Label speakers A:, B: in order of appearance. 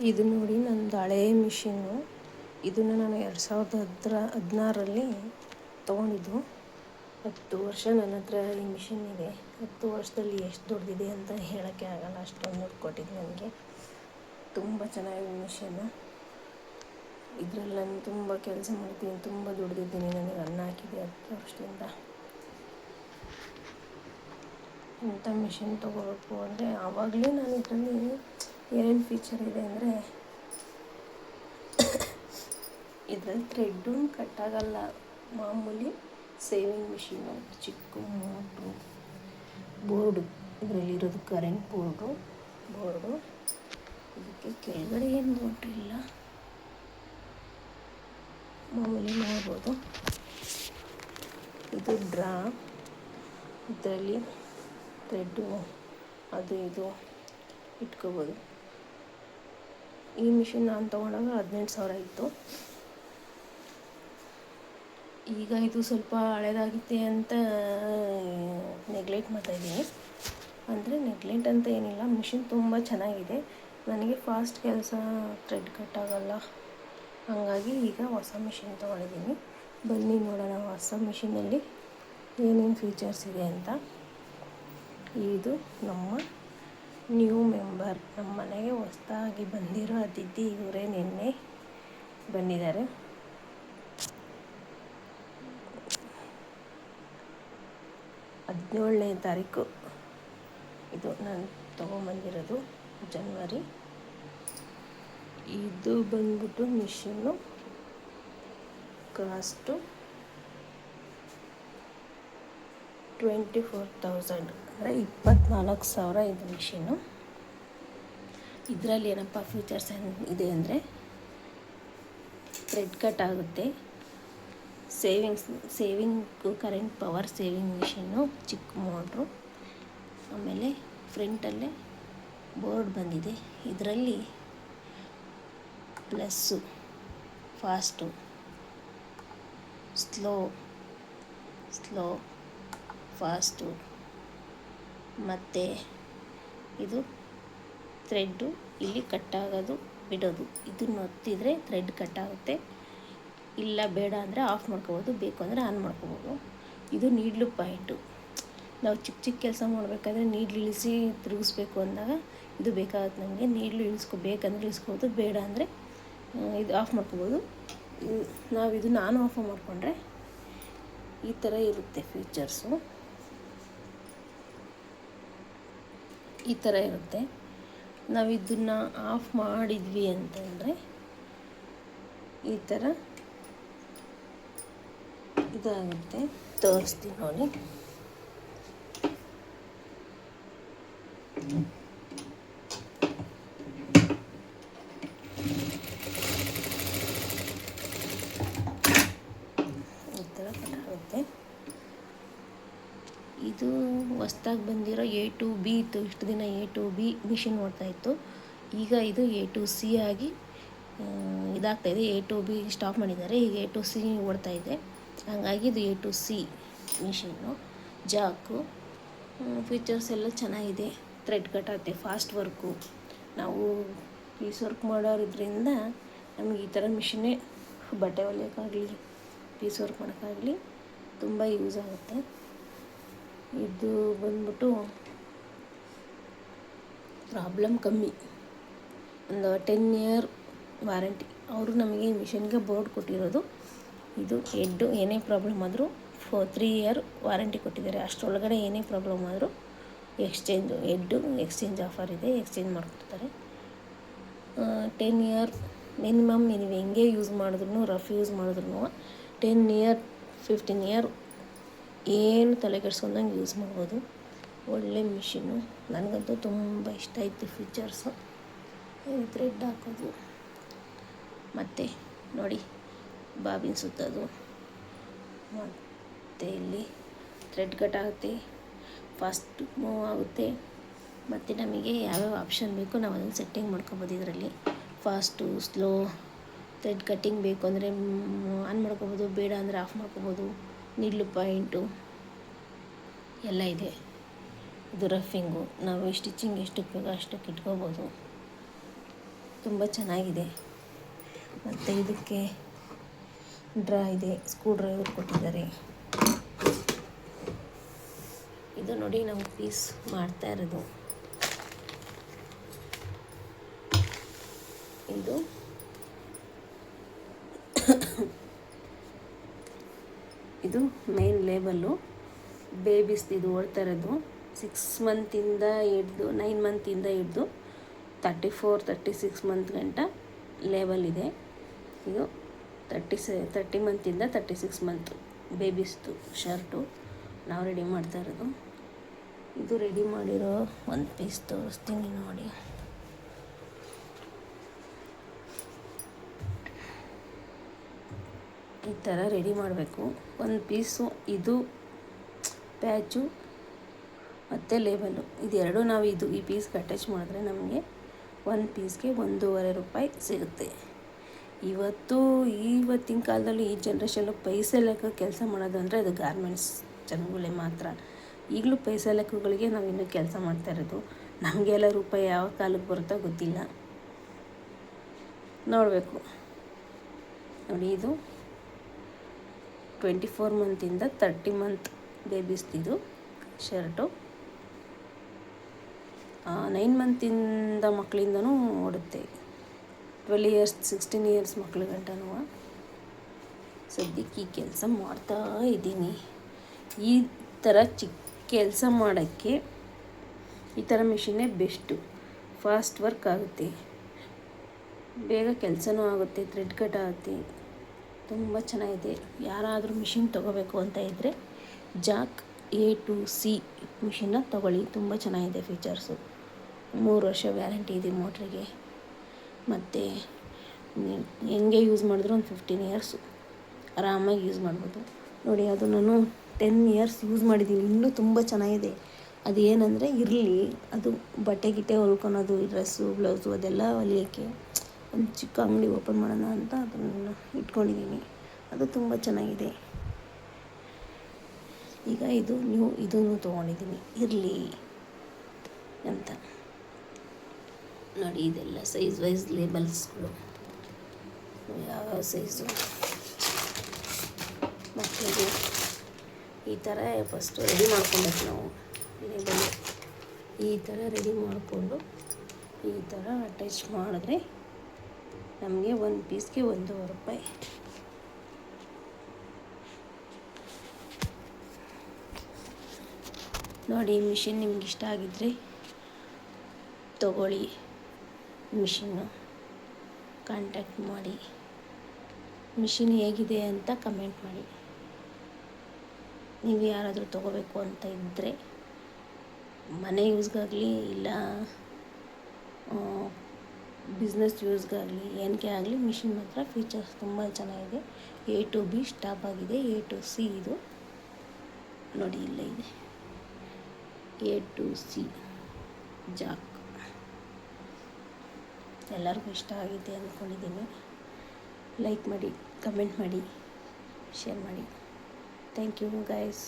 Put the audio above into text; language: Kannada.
A: ಇದು ನೋಡಿ ನಂದು ಹಳೇ ಮಿಷಿನ್ನು. ಇದನ್ನು ನಾನು 2016ರಲ್ಲಿ ತೊಗೊಂಡಿದ್ದು. 10 ವರ್ಷ ನನ್ನ ಹತ್ರ ಈ ಮಿಷಿನ್ ಇದೆ. 10 ವರ್ಷದಲ್ಲಿ ಎಷ್ಟು ದುಡ್ದಿದೆ ಅಂತ ಹೇಳೋಕ್ಕೆ ಆಗಲ್ಲ, ಅಷ್ಟೊಂದು ದುಡ್ಡು ಕೊಟ್ಟಿದ್ದು ನನಗೆ. ತುಂಬ ಚೆನ್ನಾಗಿದೆ ಮಿಷಿನ್ನು. ಇದರಲ್ಲಿ ನಾನು ತುಂಬ ಕೆಲಸ ಮಾಡ್ತೀನಿ, ತುಂಬ ದುಡ್ದಿದ್ದೀನಿ. ನನಗೆ ಅನ್ನ ಹಾಕಿದೆ 10 ವರ್ಷದಿಂದ. ಇಂಥ ಮಿಷಿನ್ ತೊಗೋಬೇಕು ಅಂದರೆ ಆವಾಗಲೇ ನಾನು ಇದರಲ್ಲಿ ಏನೇನು ಫೀಚರ್ ಇದೆ ಅಂದರೆ, ಇದರಲ್ಲಿ ಥ್ರೆಡ್ಡು ಕಟ್ಟಾಗಲ್ಲ. ಮಾಮೂಲಿ ಸೇವಿಂಗ್ ಮಿಷಿನ್ನು, ಚಿಕ್ಕ ಮೋಟ್ರು, ಬೋರ್ಡು ಇದರಲ್ಲಿರೋದು ಕರೆಂಟ್ ಬೋರ್ಡು. ಇದಕ್ಕೆ ಕೆಳಗಡೆ ಏನು ಮೋಟ್ರಿಲ್ಲ, ಮಾಮೂಲಿ ನೋಡ್ಬೋದು. ಇದು ಡ್ರಾ, ಇದರಲ್ಲಿ ಥ್ರೆಡ್ಡು ಅದು ಇದು ಇಟ್ಕೋಬೋದು. ಈ ಮಿಷಿನ್ ನಾನು ತೊಗೊಂಡಾಗ 18,000 ಇತ್ತು. ಈಗ ಇದು ಸ್ವಲ್ಪ ಹಳೇದಾಗಿತ್ತೆ ಅಂತ ನೆಗ್ಲೆಕ್ಟ್ ಮಾಡ್ತಾಯಿದ್ದೀನಿ. ಅಂದರೆ ನೆಗ್ಲೆಕ್ಟ್ ಅಂತ ಏನಿಲ್ಲ, ಮಿಷಿನ್ ತುಂಬ ಚೆನ್ನಾಗಿದೆ. ನನಗೆ ಫಾಸ್ಟ್ ಕೆಲಸ, ಥ್ರೆಡ್ ಕಟ್ಟಾಗಲ್ಲ. ಹಾಗಾಗಿ ಈಗ ಹೊಸ ಮಿಷಿನ್ ತೊಗೊಂಡಿದ್ದೀನಿ. ಬನ್ನಿ ನೋಡೋಣ ಹೊಸ ಮಿಷಿನಲ್ಲಿ ಏನೇನು ಫೀಚರ್ಸ್ ಇದೆ ಅಂತ. ಇದು ನಮ್ಮ ನ್ಯೂ ಮೆಂಬರ್, ನಮ್ಮ ಮನೆಗೆ ಹೊಸದಾಗಿ ಬಂದಿರೋ ಅತಿಥಿ ಇವರೇ. ನಿನ್ನೆ ಬಂದಿದ್ದಾರೆ. ಹದಿನೇಳನೇ ತಾರೀಕು ಇದು ನಾನು ತೊಗೊಂಬಂದಿರೋದು, ಜನವರಿ. ಇದು ಬಂದ್ಬಿಟ್ಟು ಮಿಷಿನ್ನು ಕಾಸ್ಟು 24,000, ಅಂದರೆ 24,000 ಇದು ಮಿಷಿನ್ನು. ಇದರಲ್ಲಿ ಏನಪ್ಪ ಫೀಚರ್ಸ್ ಇದೆ ಅಂದರೆ, ಥ್ರೆಡ್ ಕಟ್ ಆಗುತ್ತೆ, saving current power saving machine, ಚಿಕ್ಕ ಮೋಟ್ರು. ಆಮೇಲೆ ಫ್ರಂಟಲ್ಲೇ ಬೋರ್ಡ್ ಬಂದಿದೆ. ಇದರಲ್ಲಿ ಪ್ಲಸ್ಸು, ಫಾಸ್ಟು, ಸ್ಲೋ, ಫಾಸ್ಟು, ಮತ್ತು ಇದು ಥ್ರೆಡ್ಡು ಇಲ್ಲಿ ಕಟ್ಟಾಗೋದು ಬಿಡೋದು. ಇದನ್ನು ಒತ್ತಿದರೆ ಥ್ರೆಡ್ ಕಟ್ಟಾಗುತ್ತೆ. ಇಲ್ಲ ಬೇಡ ಅಂದರೆ ಆಫ್ ಮಾಡ್ಕೋಬೋದು, ಬೇಕು ಅಂದರೆ ಆನ್ ಮಾಡ್ಕೋಬೋದು. ಇದು ನೀಡ್ಲು ಪಾಯಿಂಟು. ನಾವು ಚಿಕ್ಕ ಕೆಲಸ ಮಾಡಬೇಕಾದ್ರೆ ನೀಡ್ಲು ಇಳಿಸಿ ತಿರುಗಿಸ್ಬೇಕು ಅಂದಾಗ ಇದು ಬೇಕಾಗುತ್ತೆ ನಮಗೆ. ನೀಡ್ಲು ಬೇಕಂದರೆ ಇಳಿಸ್ಕೋಬೋದು, ಬೇಡ ಅಂದರೆ ಇದು ಆಫ್ ಮಾಡ್ಕೋಬೋದು. ನಾವು ಇದನ್ನು ಆನ್ ಆಫ್ ಮಾಡಿಕೊಂಡ್ರೆ ಈ ಥರ ಇರುತ್ತೆ ಫೀಚರ್ಸು. ಈ ಥರ ಇರುತ್ತೆ. ನಾವು ಇದನ್ನು ಆಫ್ ಮಾಡಿದ್ವಿ ಅಂತಂದರೆ ಈ ಥರ ಇದಾಗುತ್ತೆ. ತೋರಿಸ್ತೀನಿ ನೋಡಿ. ಈ ಥರ ಕಟ್ಟಾಗುತ್ತೆ. ಇದು ಹೊಸ್ದಾಗಿ ಬಂದಿರೋ A to B ಇತ್ತು. ಇಷ್ಟು ದಿನ A to B ಮಿಷಿನ್ ಓಡ್ತಾಯಿತ್ತು. ಈಗ ಇದು A to C ಆಗಿ ಇದಾಗ್ತಾಯಿದೆ. A to B ಸ್ಟಾಪ್ ಮಾಡಿದ್ದಾರೆ, ಈಗ A to C ಓಡ್ತಾಯಿದೆ. ಹಾಗಾಗಿ ಇದು A to C machine. Jack features ಎಲ್ಲ ಚೆನ್ನಾಗಿದೆ. ಥ್ರೆಡ್ ಕಟ್ಟಾಗುತ್ತೆ, ಫಾಸ್ಟ್ ವರ್ಕು. ನಾವು ಪೀಸ್ ವರ್ಕ್ ಮಾಡೋದ್ರಿಂದ ನಮಗೆ ಈ ಥರ ಮಿಷಿನ್ನೇ, ಬಟ್ಟೆ ಹೊಲಿಯೋಕ್ಕಾಗಲಿ ಪೀಸ್ ವರ್ಕ್ ಮಾಡೋಕ್ಕಾಗಲಿ ತುಂಬ ಯೂಸ್ ಆಗುತ್ತೆ. ಇದು ಬಂದ್ಬಿಟ್ಟು ಪ್ರಾಬ್ಲಮ್ ಕಮ್ಮಿ, ಒಂದು 10 ಇಯರ್ ವಾರಂಟಿ. ಅವರು ನಮಗೆ ಮಿಷಿನ್ಗೆ ಬೋರ್ಡ್ ಕೊಟ್ಟಿರೋದು. ಇದು ಹೆಡ್ಡು ಏನೇ ಪ್ರಾಬ್ಲಮ್ ಆದರೂ 3 ಇಯರ್ ವಾರಂಟಿ ಕೊಟ್ಟಿದ್ದಾರೆ. ಅಷ್ಟರೊಳಗಡೆ ಏನೇ ಪ್ರಾಬ್ಲಮ್ ಆದರೂ ಹೆಡ್ಡು ಎಕ್ಸ್ಚೇಂಜ್ ಆಫರ್ ಇದೆ, ಎಕ್ಸ್ಚೇಂಜ್ ಮಾಡಿಕೊಡ್ತಾರೆ. 10 ಇಯರ್ ಮಿನಿಮಮ್. ನೀವು ಹೆಂಗೆ ಯೂಸ್ ಮಾಡಿದ್ರು, ರಫ್ ಯೂಸ್ ಮಾಡಿದ್ರು 10 ಇಯರ್ 15 ಇಯರ್ ಏನು ತಲೆ ಕೆಡಿಸ್ಕೊಂಡಂಗೆ ಯೂಸ್ ಮಾಡ್ಬೋದು. ಒಳ್ಳೆ ಮಿಷಿನ್ನು. ನನಗಂತೂ ತುಂಬ ಇಷ್ಟ ಆಯಿತು ಫೀಚರ್ಸು. ಥ್ರೆಡ್ ಹಾಕೋದು, ಮತ್ತು ನೋಡಿ ಬಾಬಿನ್ ಸುತ್ತೋದು, ಮತ್ತು ಇಲ್ಲಿ ಥ್ರೆಡ್ ಕಟ್ ಆಗುತ್ತೆ, ಫಾಸ್ಟ್ ಮೂವ್ ಆಗುತ್ತೆ. ಮತ್ತು ನಮಗೆ ಯಾವ್ಯಾವ ಆಪ್ಷನ್ ಬೇಕು ನಾವು ಅದನ್ನು ಸೆಟ್ಟಿಂಗ್ ಮಾಡ್ಕೊಬೋದು. ಇದರಲ್ಲಿ ಫಾಸ್ಟು, ಸ್ಲೋ, ಥ್ರೆಡ್ ಕಟ್ಟಿಂಗ್ ಬೇಕು ಅಂದರೆ ಆನ್ ಮಾಡ್ಕೋಬೋದು, ಬೇಡ ಅಂದರೆ ಆಫ್ ಮಾಡ್ಕೋಬೋದು. ನೀಡ್ಲು ಪಾಯಿಂಟು ಎಲ್ಲ ಇದೆ. ಇದು ರಫಿಂಗು, ನಾವು ಸ್ಟಿಚಿಂಗ್ ಎಷ್ಟಕ್ಕೆ ಬೇಕೋ ಅಷ್ಟಕ್ಕೆ ಇಟ್ಕೋಬೋದು. ತುಂಬ ಚೆನ್ನಾಗಿದೆ. ಮತ್ತು ಇದಕ್ಕೆ ಡ್ರಾ ಇದೆ, ಸ್ಕ್ರೂ ಡ್ರೈವರ್ ಕೊಟ್ಟಿದ್ದಾರೆ. ಇದು ನೋಡಿ ನಾವು ಪೀಸ್ ಮಾಡ್ತಾ ಇರೋದು. ಇದು ಇದು ಮೇನ್ ಲೇಬಲ್ಲು. ಬೇಬೀಸ್ದು ಓಡ್ತಾ ಇರೋದು 6 ಮಂತಿಂದ ಹಿಡ್ದು 9 ಮಂತಿಂದ ಹಿಡ್ದು 34-36 ಮಂತ್ ಗಂಟ ಲೇಬಲ್ ಇದೆ. ಇದು 30 ಮಂತಿಂದ 36 ಮಂತ್ ಬೇಬೀಸ್ದು ಶರ್ಟು ನಾವು ರೆಡಿ ಮಾಡ್ತಾ ಇರೋದು. ಇದು ರೆಡಿ ಮಾಡಿರೋ ಒಂದು ಪೀಸ್ ತೋರಿಸ್ತೀನಿ ನೋಡಿ. ಈ ಥರ ರೆಡಿ ಮಾಡಬೇಕು. ಒಂದು ಪೀಸು ಇದು ಪ್ಯಾಚು ಮತ್ತು ಲೇಬಲು ಇದೆರಡು ನಾವು ಈ ಪೀಸ್ಗೆ ಅಟ್ಯಾಚ್ ಮಾಡಿದ್ರೆ ನಮಗೆ ಒಂದು ಪೀಸ್ಗೆ 1.5 ರೂಪಾಯಿ ಸಿಗುತ್ತೆ. ಇವತ್ತಿನ ಕಾಲದಲ್ಲಿ ಈ ಜನ್ರೇಷನ್ನು ಪೈಸೆ ಲೆಕ್ಕ ಕೆಲಸ ಮಾಡೋದು ಅಂದರೆ ಅದು ಗಾರ್ಮೆಂಟ್ಸ್ ಜನಗಳೇ ಮಾತ್ರ. ಈಗಲೂ ಪೈಸೆ ಲೆಕ್ಕಗಳಿಗೆ ನಾವು ಇನ್ನೂ ಕೆಲಸ ಮಾಡ್ತಾ ಇರೋದು. ನಮಗೆಲ್ಲ ರೂಪಾಯಿ ಯಾವ ಕಾಲಕ್ಕೆ ಬರುತ್ತೋ ಗೊತ್ತಿಲ್ಲ, ನೋಡಬೇಕು. ನೋಡಿ, ಇದು 24 ಮಂತಿಂದ 30 ಮಂತ್ ಬೇಬೀಸ್ದಿದು ಶರ್ಟು. 9 ಮಂತಿಂದ ಮಕ್ಕಳಿಂದನೂ ಓಡುತ್ತೆ. 12 ಇಯರ್ಸ್ 16 ಇಯರ್ಸ್ ಮಕ್ಳ ಗಂಟನೂ ಸದ್ಯಕ್ಕೆ ಈ ಕೆಲಸ ಮಾಡ್ತಾ ಇದ್ದೀನಿ. ಈ ಥರ ಚಿಕ್ಕ ಕೆಲಸ ಮಾಡೋಕ್ಕೆ ಈ ಥರ ಮಿಷಿನ್ನೇ ಬೆಸ್ಟು. ಫಾಸ್ಟ್ ವರ್ಕ್ ಆಗುತ್ತೆ, ಬೇಗ ಕೆಲಸನೂ ಆಗುತ್ತೆ, ಥ್ರೆಡ್ ಕಟ್ ಆಗುತ್ತೆ. ತುಂಬ ಚೆನ್ನಾಗಿದೆ. ಯಾರಾದರೂ ಮಿಷಿನ್ ತೊಗೋಬೇಕು ಅಂತ ಇದ್ದರೆ ಜಾಕ್ A to C ಮಿಷಿನ್ನ ತೊಗೊಳ್ಳಿ. ತುಂಬ ಚೆನ್ನಾಗಿದೆ ಫೀಚರ್ಸು. 3 ವರ್ಷ ವ್ಯಾರಂಟಿ ಇದೆ ಮೋಟ್ರಿಗೆ. ಮತ್ತು ಹೆಂಗೆ ಯೂಸ್ ಮಾಡಿದ್ರು ಒಂದು 15 ಇಯರ್ಸು ಆರಾಮಾಗಿ ಯೂಸ್ ಮಾಡ್ಬೋದು. ನೋಡಿ, ಅದು ನಾನು 10 ಇಯರ್ಸ್ ಯೂಸ್ ಮಾಡಿದ್ದೀನಿ, ಇನ್ನೂ ತುಂಬ ಚೆನ್ನಾಗಿದೆ. ಅದು ಏನಂದರೆ ಇರಲಿ, ಅದು ಬಟ್ಟೆ ಗಿಟ್ಟೆ ಹೊಲ್ಕೊಳೋದು, ಡ್ರೆಸ್ಸು ಬ್ಲೌಸು ಅದೆಲ್ಲ ಹೊಲಿಯೋಕ್ಕೆ ಒಂದು ಚಿಕ್ಕ ಅಂಗಡಿ ಓಪನ್ ಮಾಡೋಣ ಅಂತ ಅದನ್ನು ಇಟ್ಕೊಂಡಿದ್ದೀನಿ. ಅದು ತುಂಬ ಚೆನ್ನಾಗಿದೆ. ಈಗ ಇದನ್ನು ತೊಗೊಂಡಿದ್ದೀನಿ ಇರಲಿ ಅಂತ. ನೋಡಿ, ಇದೆಲ್ಲ ಸೈಜ್ ವೈಸ್ ಲೇಬಲ್ಸ್ಗಳು, ಯಾವ ಸೈಜು ಮಕ್ಕಳಿಗೆ ಈ ಥರ ಫಸ್ಟು ರೆಡಿ ಮಾಡ್ಕೊಬೇಕು ನಾವು. ಲೇಬಲ್ ಈ ಥರ ರೆಡಿ ಮಾಡಿಕೊಂಡು ಈ ಥರ ಅಟ್ಯಾಚ್ ಮಾಡಿದ್ರೆ ನಮಗೆ ಒಂದು ಪೀಸ್ಗೆ 1.5 ರೂಪಾಯಿ. ನೋಡಿ, ಮಿಷಿನ್ ನಿಮ್ಗೆ ಇಷ್ಟ ಆಗಿದ್ದರೆ ತಗೊಳ್ಳಿ. ಮಿಷಿನ್ನು ಕಾಂಟ್ಯಾಕ್ಟ್ ಮಾಡಿ. ಮಿಷಿನ್ ಹೇಗಿದೆ ಅಂತ ಕಮೆಂಟ್ ಮಾಡಿ. ನೀವು ಯಾರಾದರೂ ತೊಗೋಬೇಕು ಅಂತ ಇದ್ದರೆ ಮನೆ ಯೂಸ್ಗಾಗಲಿ ಇಲ್ಲ ಬಿಸ್ನೆಸ್ ಯೂಸ್ಗಾಗಲಿ ಏನಕ್ಕೆ ಆಗಲಿ ಮಿಷಿನ್ ಮಾತ್ರ ಫೀಚರ್ಸ್ ತುಂಬ ಚೆನ್ನಾಗಿದೆ. A to B ಸ್ಟಾಪ್ ಆಗಿದೆ. A to C ಇದು ನೋಡಿ, ಇಲ್ಲೇ ಇದೆ A to C ಜಾಕ್. ಎಲ್ಲರಿಗೂ ಇಷ್ಟ ಆಗಿದೆ ಅಂದ್ಕೊಂಡಿದ್ದೀನಿ. ಲೈಕ್ ಮಾಡಿ, ಕಮೆಂಟ್ ಮಾಡಿ, ಶೇರ್ ಮಾಡಿ. Thank you guys.